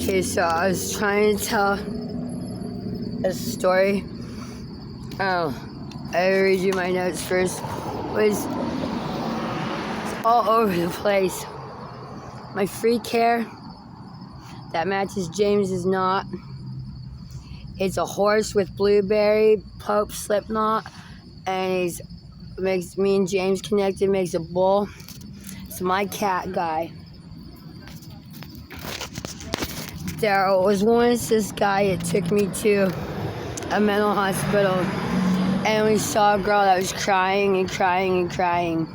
Okay, so I was trying to tell a story. Oh, I read you my notes first. It's all over the place. My freak hair that matches James is not. It's a horse with blueberry, Pope Slipknot, and he makes me and James connected, makes a bull. It's my cat guy. There was once this guy that took me to a mental hospital, and we saw a girl that was crying and crying and crying.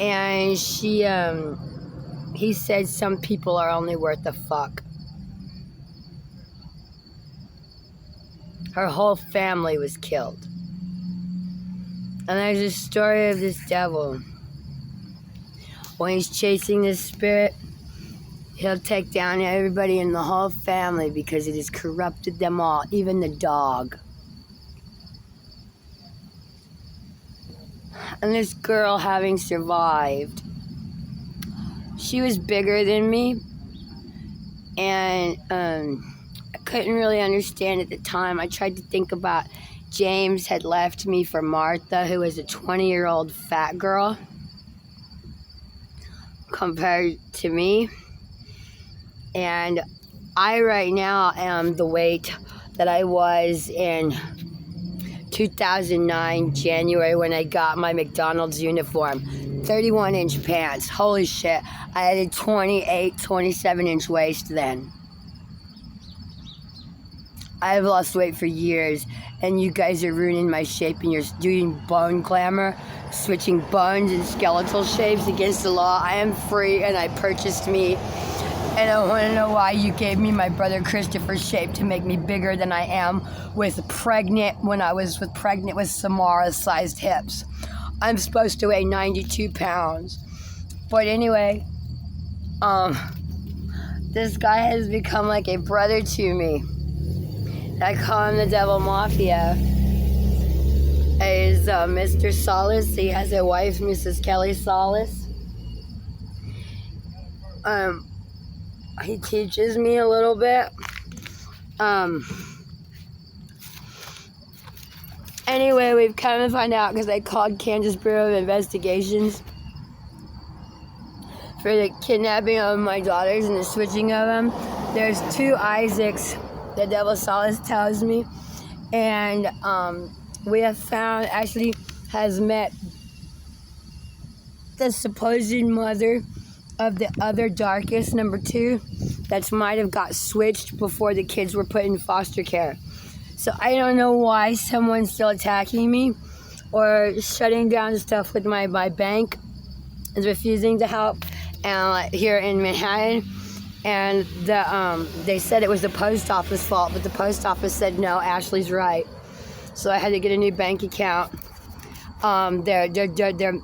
And he said some people are only worth a fuck. Her whole family was killed. And there's a story of this devil. When he's chasing this spirit, he'll take down everybody in the whole family because it has corrupted them all, even the dog. And this girl, having survived, she was bigger than me, and I couldn't really understand at the time. I tried to think about James had left me for Martha, who was a 20-year-old fat girl compared to me. And I right now am the weight that I was in 2009 January when I got my McDonald's uniform. 31-inch pants. Holy shit. I had a 28, 27-inch waist then. I've lost weight for years, and you guys are ruining my shape, and you're doing bone glamour, switching bones and skeletal shapes against the law. I am free, and I purchased me. And I want to know why you gave me my brother Christopher's shape to make me bigger than I am when I was pregnant with Samara-sized hips. I'm supposed to weigh 92 pounds. But anyway, this guy has become like a brother to me. I call him the Devil Mafia. He's Mr. Solace. He has a wife, Mrs. Kelly Solace. He teaches me a little bit. Anyway, we've come to find out because I called Kansas Bureau of Investigations for the kidnapping of my daughters and the switching of them. There's 2 Isaacs, the Devil Solace tells me, and we have found, actually has met the supposed mother of the other darkest, number 2, that might have got switched before the kids were put in foster care. So I don't know why someone's still attacking me or shutting down stuff with my bank is refusing to help here in Manhattan. And they said it was the post office fault, but the post office said no, Ashley's right. So I had to get a new bank account. They're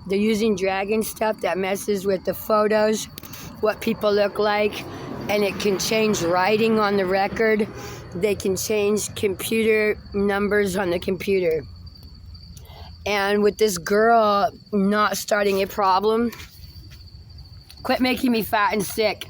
using dragon stuff that messes with the photos, what people look like, and it can change writing on the record. They can change computer numbers on the computer. And with this girl not starting a problem, quit making me fat and sick.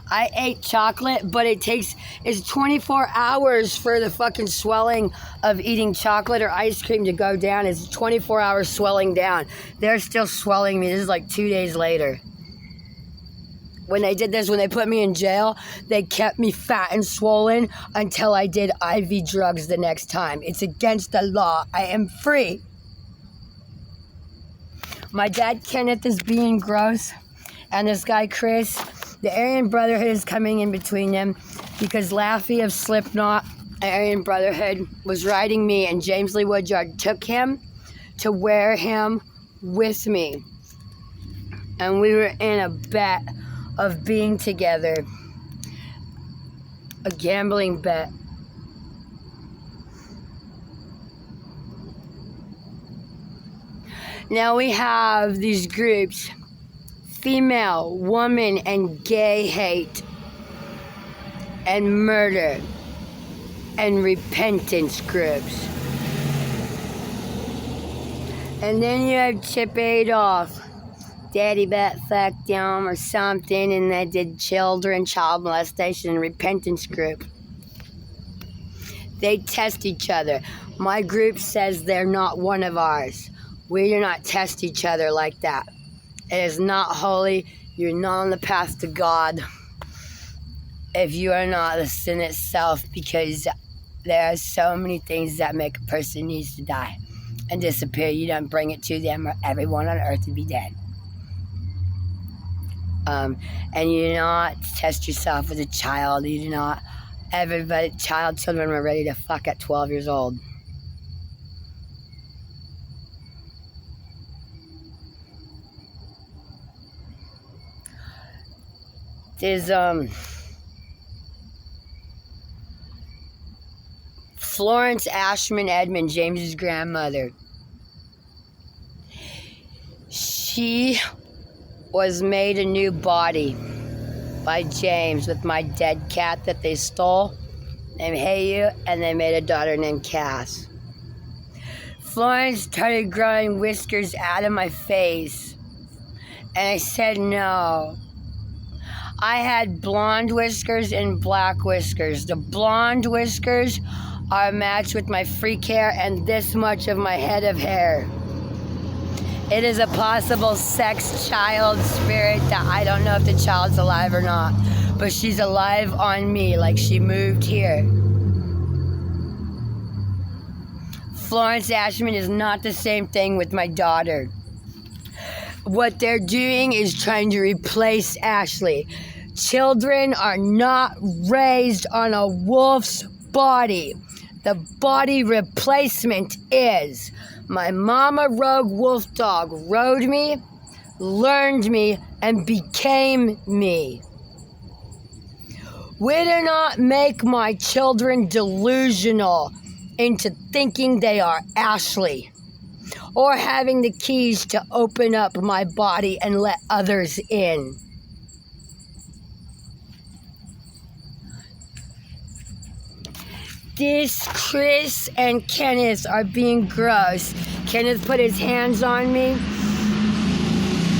I ate chocolate, but it's 24 hours for the fucking swelling of eating chocolate or ice cream to go down. It's 24 hours swelling down. They're still swelling me. This is like 2 days later. When they did this, when they put me in jail, they kept me fat and swollen until I did IV drugs the next time. It's against the law. I am free. My dad, Kenneth, is being gross, and this guy, Chris, the Aryan Brotherhood is coming in between them because Laffy of Slipknot, Aryan Brotherhood, was riding me, and James Lee Woodyard took him to wear him with me. And we were in a bet of being together, a gambling bet. Now we have these groups, female, woman, and gay hate, and murder, and repentance groups. And then you have Chip Adolf, daddy butt fucked him or something, and they did child molestation and repentance group. They test each other. My group says they're not one of ours. We do not test each other like that. It is not holy. You're not on the path to God if you are not the sin itself, because there are so many things that make a person needs to die and disappear. You don't bring it to them, or everyone on earth would be dead. And you do not test yourself as a child. You do not. Children were ready to fuck at 12 years old. There's Florence Ashman Edmond, James's grandmother. She was made a new body by James with my dead cat that they stole, named Heyu, and they made a daughter named Cass. Florence started growing whiskers out of my face, and I said no. I had blonde whiskers and black whiskers. The blonde whiskers are matched with my freak hair and this much of my head of hair. It is a possible sex child spirit that I don't know if the child's alive or not, but she's alive on me, like she moved here. Florence Ashman is not the same thing with my daughter. What they're doing is trying to replace Ashley. Children are not raised on a wolf's body. The body replacement is. My mama rogue wolf dog rode me, learned me, and became me. We do not make my children delusional into thinking they are Ashley, or having the keys to open up my body and let others in. This Chris and Kenneth are being gross. Kenneth put his hands on me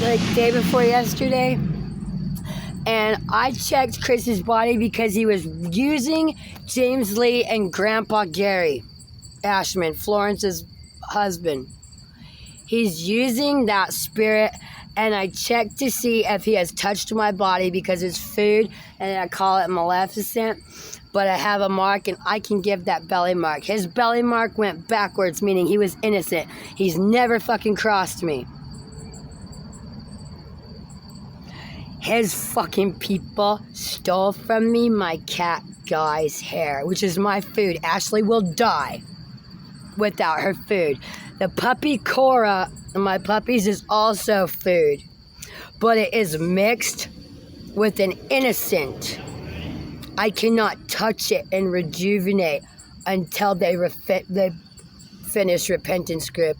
like day before yesterday, and I checked Chris's body because he was using James Lee and Grandpa Gary Ashman, Florence's husband. He's using that spirit, and I checked to see if he has touched my body because it's food, and I call it maleficent. But I have a mark, and I can give that belly mark. His belly mark went backwards, meaning he was innocent. He's never fucking crossed me. His fucking people stole from me my cat Guy's hair, which is my food. Ashley will die without her food. The puppy Cora, my puppies, is also food, but it is mixed with an innocent. I cannot touch it and rejuvenate until they finish repentance group.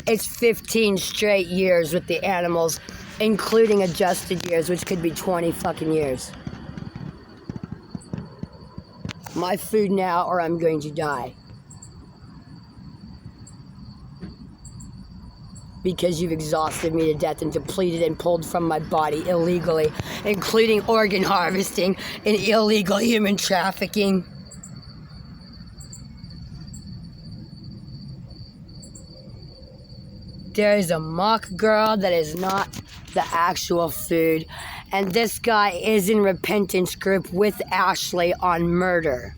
It's 15 straight years with the animals, including adjusted years, which could be 20 fucking years. My food now, or I'm going to die. Because you've exhausted me to death and depleted and pulled from my body illegally, including organ harvesting and illegal human trafficking. There is a mock girl that is not the actual food, and this guy is in repentance group with Ashley on murder.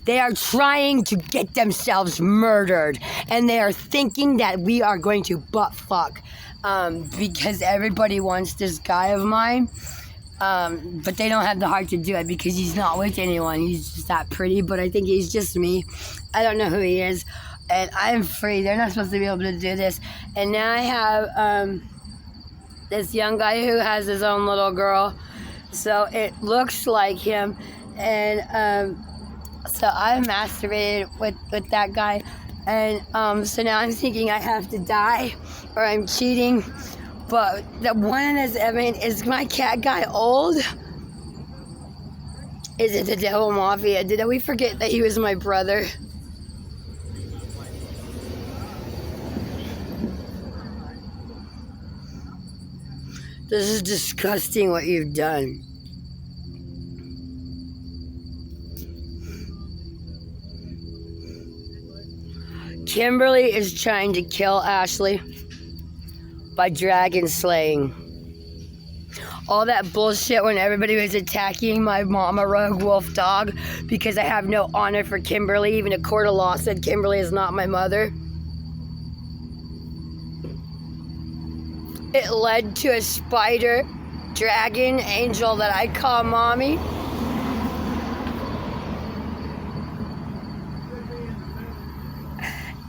They are trying to get themselves murdered, and they are thinking that we are going to butt fuck because everybody wants this guy of mine, but they don't have the heart to do it because he's not with anyone. He's just that pretty, but I think he's just me. I don't know who he is, and I'm free. They're not supposed to be able to do this. And now I have this young guy who has his own little girl, so it looks like him, and so I masturbated with that guy, and so now I'm thinking I have to die or I'm cheating. But the one that's evident is my cat guy old? Is it the Devil Mafia? Did we forget that he was my brother? This is disgusting what you've done. Kimberly is trying to kill Ashley by dragon slaying. All that bullshit when everybody was attacking my mama rogue wolf dog because I have no honor for Kimberly. Even a court of law said Kimberly is not my mother. It led to a spider dragon angel that I call mommy.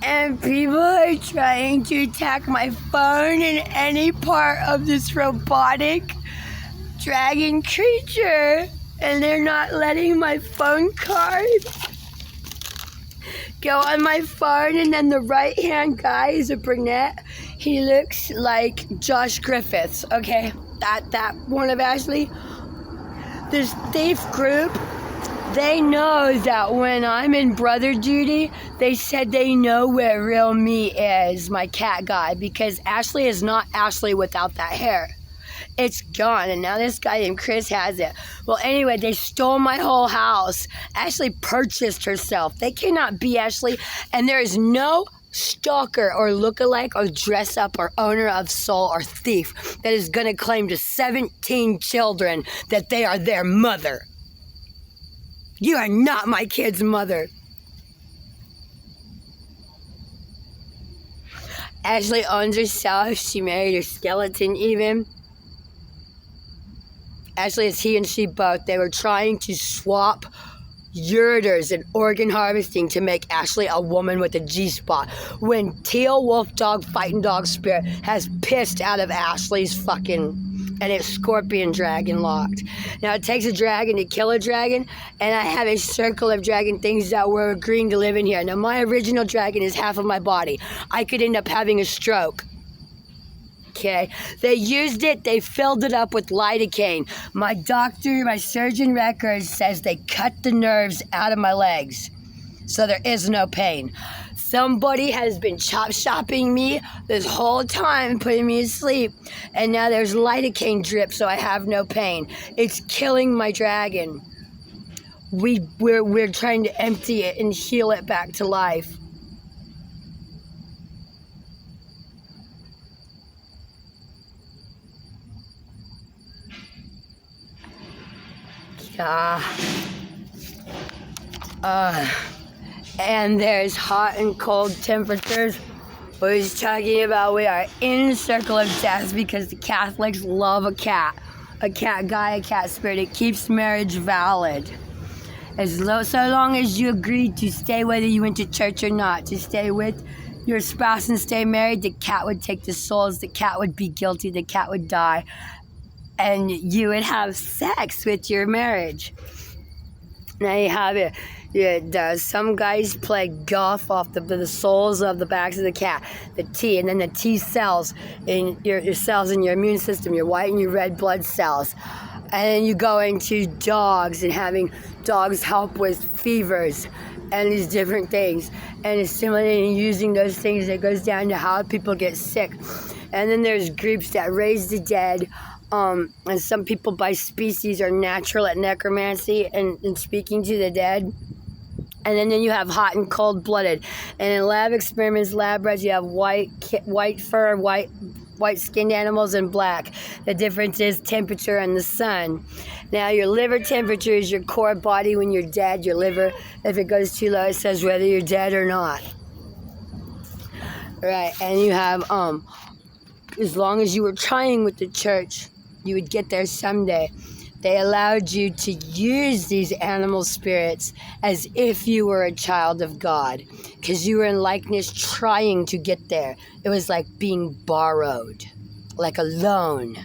And people are trying to attack my phone and any part of this robotic dragon creature. And they're not letting my phone card go on my phone. And then the right-hand guy is a brunette. He looks like Josh Griffiths, okay? That one of Ashley. This thief group, they know that when I'm in brother duty, they said they know where real me is, my cat guy, because Ashley is not Ashley without that hair. It's gone, and now this guy named Chris has it. Well, anyway, they stole my whole house. Ashley purchased herself. They cannot be Ashley, and there is no stalker or lookalike or dress up or owner of soul or thief that is going to claim to 17 children that they are their mother. You are not my kid's mother. Ashley owns herself. She married her skeleton even. Ashley is he and she both. They were trying to swap ureters and organ harvesting to make Ashley a woman with a G-spot. When Teal Wolf Dog Fighting Dog Spirit has pissed out of Ashley's fucking, and it's scorpion dragon locked. Now it takes a dragon to kill a dragon, and I have a circle of dragon things that were agreeing to live in here. Now my original dragon is half of my body. I could end up having a stroke. Okay, they used it, they filled it up with lidocaine. My doctor, my surgeon record says they cut the nerves out of my legs, so there is no pain. Somebody has been chop-shopping me this whole time, putting me to sleep, and now there's lidocaine drip, so I have no pain. It's killing my dragon. We're trying to empty it and heal it back to life. And there's hot and cold temperatures. What he's talking about, we are in a circle of death because the Catholics love a cat guy, a cat spirit. It keeps marriage valid. So long as you agree to stay, whether you went to church or not, to stay with your spouse and stay married, the cat would take the souls, the cat would be guilty, the cat would die, and you would have sex with your marriage. Now you have it. Some guys play golf off the soles of the backs of the cat, the T, and then the T cells in your cells in your immune system, your white and your red blood cells. And then you go into dogs and having dogs help with fevers and these different things. And assimilating using those things, it goes down to how people get sick. And then there's groups that raise the dead. And some people by species are natural at necromancy and speaking to the dead. And then you have hot and cold-blooded. And in lab experiments, lab rats, you have white fur, white-skinned animals, and black. The difference is temperature and the sun. Now, your liver temperature is your core body when you're dead. Your liver, if it goes too low, it says whether you're dead or not. Right, and you have, as long as you were trying with the church, you would get there someday. They allowed you to use these animal spirits as if you were a child of God, because you were in likeness trying to get there. It was like being borrowed, like a loan.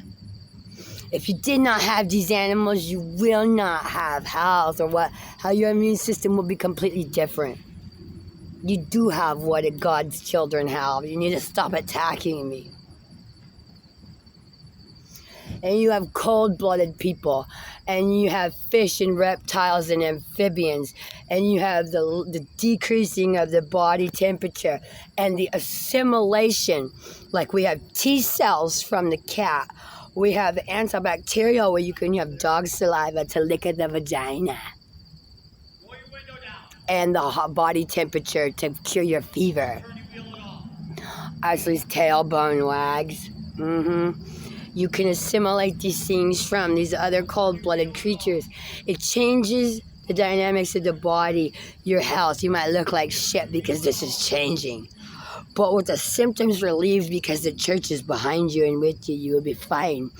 If you did not have these animals, you will not have health, or how your immune system will be completely different. You do have what God's children have. You need to stop attacking me. And you have cold-blooded people, and you have fish and reptiles and amphibians, and you have the decreasing of the body temperature and the assimilation. Like we have T cells from the cat. We have antibacterial, where you can have dog saliva to lick at the vagina. And the hot body temperature to cure your fever. Ashley's tailbone wags. You can assimilate these things from these other cold-blooded creatures. It changes the dynamics of the body, your health. You might look like shit because this is changing. But with the symptoms relieved because the church is behind you and with you, you will be fine.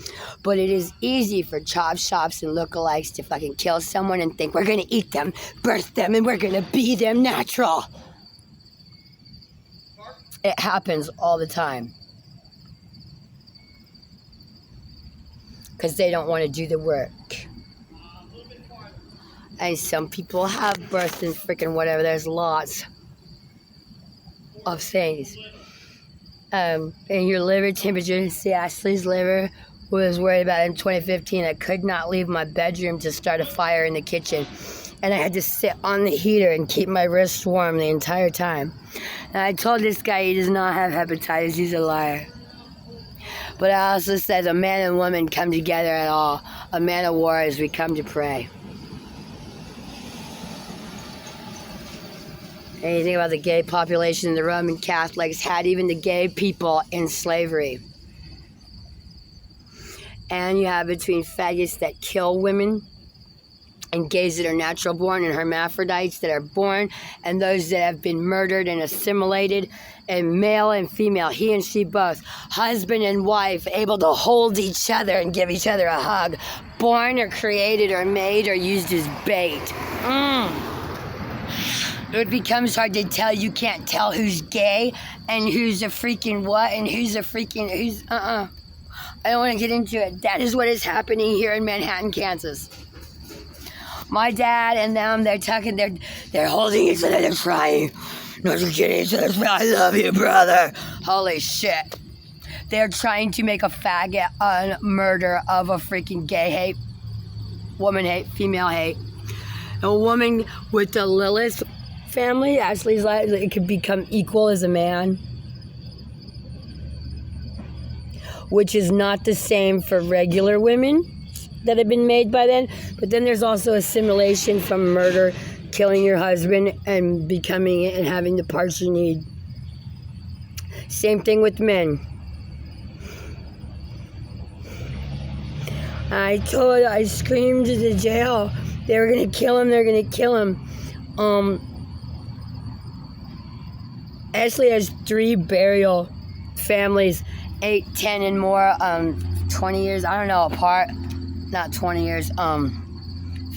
But it is easy for chop shops and lookalikes to fucking kill someone and think we're going to eat them, birth them, and we're going to be them natural. It happens all the time. Because they don't want to do the work. And some people have birth and freaking whatever. There's lots of things. And your liver temperature. See, Ashley's liver was worried about it in 2015. I could not leave my bedroom to start a fire in the kitchen. And I had to sit on the heater and keep my wrists warm the entire time. And I told this guy he does not have hepatitis. He's a liar. But I also said a man and woman come together at all. A man of war as we come to pray. Anything about the gay population? The Roman Catholics had even the gay people in slavery. And you have between faggots that kill women and gays that are natural born and hermaphrodites that are born and those that have been murdered and assimilated, and male and female, he and she both, husband and wife, able to hold each other and give each other a hug, born or created or made or used as bait. It becomes hard to tell. You can't tell who's gay and who's a freaking what and who's a freaking who's I don't want to get into it. That is what is happening here in Manhattan, Kansas. My dad and them, they're talking, they're holding each other, they're crying. No, you're kidding each other. I love you, brother. Holy shit. They're trying to make a faggot a murder of a freaking gay hate, woman hate, female hate. A woman with the Lilith family, Ashley's life, it could become equal as a man. Which is not the same for regular women that have been made by then. But then there's also assimilation from murder, killing your husband and becoming and having the parts you need. Same thing with men. I screamed to the jail. They were going to kill him. They're going to kill him. Ashley has 3 burial families, 8, 10, and more, 20 years, I don't know, apart. Not 20 years,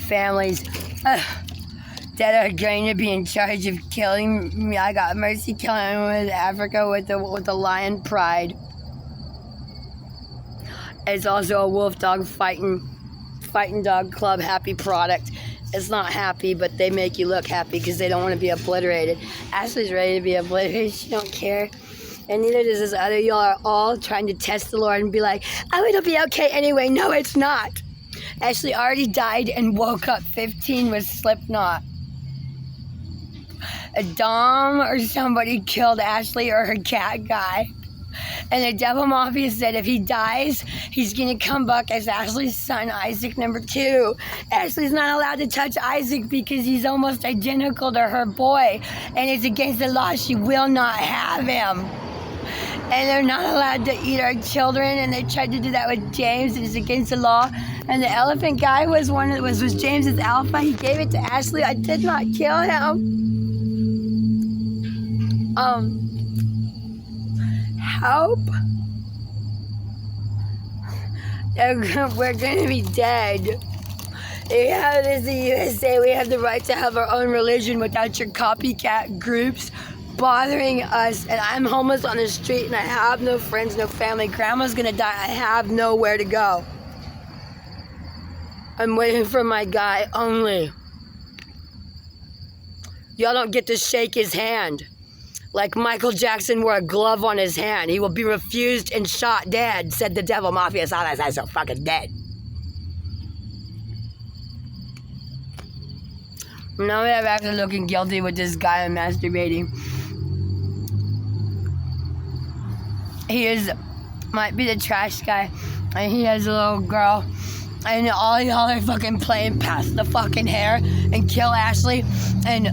families that are going to be in charge of killing me. I got mercy killing with Africa with the lion pride. It's also a wolf dog fighting dog club happy product. It's not happy, but they make you look happy because they don't want to be obliterated. Ashley's ready to be obliterated. She don't care. And neither does this other. Y'all are all trying to test the Lord and be like, oh, it'll be okay anyway. No, it's not. Ashley already died and woke up 15 with Slipknot. A Dom or somebody killed Ashley or her cat guy. And the Devil Mafia said if he dies, he's going to come back as Ashley's son, Isaac number 2. Ashley's not allowed to touch Isaac because he's almost identical to her boy. And it's against the law. She will not have him. And they're not allowed to eat our children. And they tried to do that with James. It is against the law. And the elephant guy was James's alpha. He gave it to Ashley. I did not kill him. Help. We're going to be dead. Yeah, this is the USA. We have the right to have our own religion without your copycat groups bothering us. And I'm homeless on the street and I have no friends, no family. Grandma's going to die. I have nowhere to go. I'm waiting for my guy only. Y'all don't get to shake his hand. Like Michael Jackson wore a glove on his hand. He will be refused and shot dead, said the Devil Mafia. So I'm so fucking dead. Now I'm back to looking guilty with this guy and masturbating. He might be the trash guy. and he has a little girl, and all y'all are fucking playing past the fucking hair and kill Ashley, and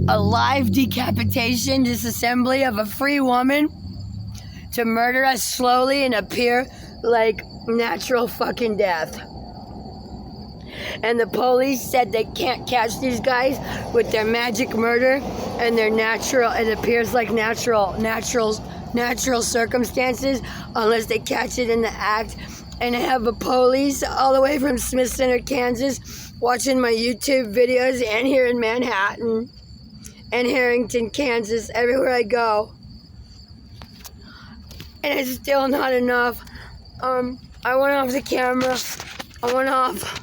a live decapitation, disassembly of a free woman to murder us slowly and appear like natural fucking death. And the police said they can't catch these guys with their magic murder and their natural, it appears like natural circumstances unless they catch it in the act. And I have a police all the way from Smith Center, Kansas, watching my YouTube videos, and here in Manhattan and Harrington, Kansas, everywhere I go. And it's still not enough. I went off the camera. I went off.